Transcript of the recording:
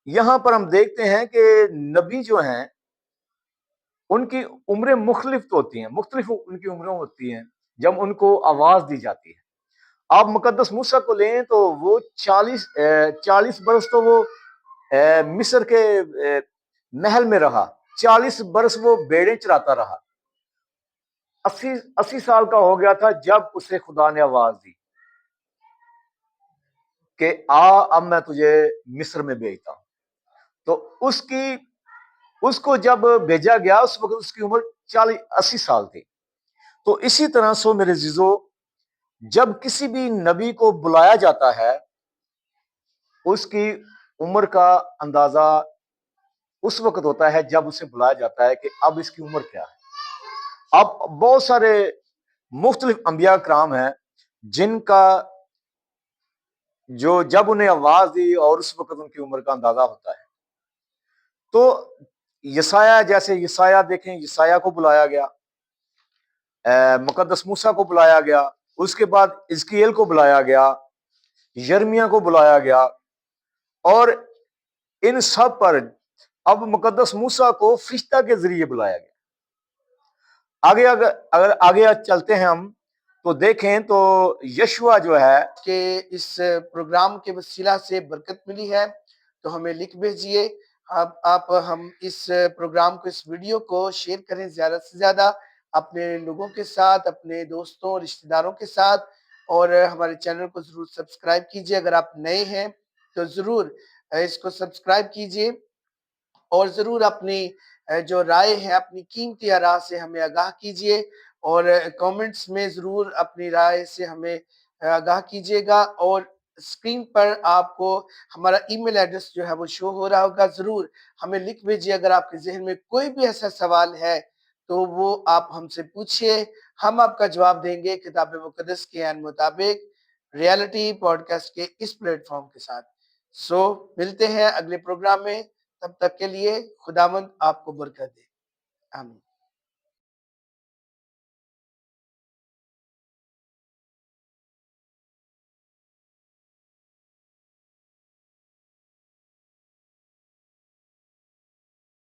یہاں پر ہم دیکھتے ہیں کہ نبی جو ہیں ان کی عمریں مختلف تو ہوتی ہیں، مختلف ان کی عمریں ہوتی ہیں جب ان کو آواز دی جاتی ہے۔ آپ مقدس موسیٰ کو لیں تو وہ 40 برس تو وہ مصر کے محل میں رہا، 40 برس وہ بیڑیں چراتا رہا، 80 سال کا ہو گیا تھا جب اسے خدا نے آواز دی کہ اب میں تجھے مصر میں بھیجتا ہوں۔ تو اس کو جب بھیجا گیا اس وقت اس کی عمر 80 سال تھی۔ تو اسی طرح سو میرے عزیزو، جب کسی بھی نبی کو بلایا جاتا ہے اس کی عمر کا اندازہ اس وقت ہوتا ہے جب اسے بلایا جاتا ہے کہ اب اس کی عمر کیا ہے۔ اب بہت سارے مختلف انبیاء کرام ہیں جن کا جو جب انہیں آواز دی اور اس وقت ان کی عمر کا اندازہ ہوتا ہے۔ تو یسایہ، جیسے یسایہ دیکھیں، یسایہ کو بلایا گیا، مقدس موسیٰ کو بلایا گیا، اس کے بعد حزقییل کو بلایا گیا، یرمیہ کو بلایا گیا، اور ان سب پر اب مقدس موسیٰ کو فرشتہ کے ذریعے بلایا گیا۔ اگر آگے چلتے ہیں ہم تو دیکھیں تو یشوع جو ہے کہ اس پروگرام کے وسیلہ سے برکت ملی ہے تو ہمیں لکھ بھیجئے۔ آپ ہم اس پروگرام کو، اس ویڈیو کو شیئر کریں زیادہ سے زیادہ اپنے لوگوں کے ساتھ، اپنے دوستوں رشتہ داروں کے ساتھ، اور ہمارے چینل کو ضرور سبسکرائب کیجئے۔ اگر آپ نئے ہیں تو ضرور اس کو سبسکرائب کیجئے، اور ضرور اپنی جو رائے ہے، اپنی قیمتی آراء سے ہمیں آگاہ کیجئے، اور کامنٹس میں ضرور اپنی رائے سے ہمیں آگاہ کیجئے گا۔ اور اسکرین پر آپ کو ہمارا ای میل ایڈریس جو ہے وہ شو ہو رہا ہوگا، ضرور ہمیں لکھ بھیجئے۔ اگر آپ کے ذہن میں کوئی بھی ایسا سوال ہے تو وہ آپ ہم سے پوچھئے، ہم آپ کا جواب دیں گے کتاب مقدس کے عین مطابق، ریالٹی پوڈ کاسٹ کے اس پلیٹ فارم کے ساتھ۔ ملتے ہیں اگلے پروگرام میں، تب تک کے لیے خداوند آپ کو برکت دے، آمین۔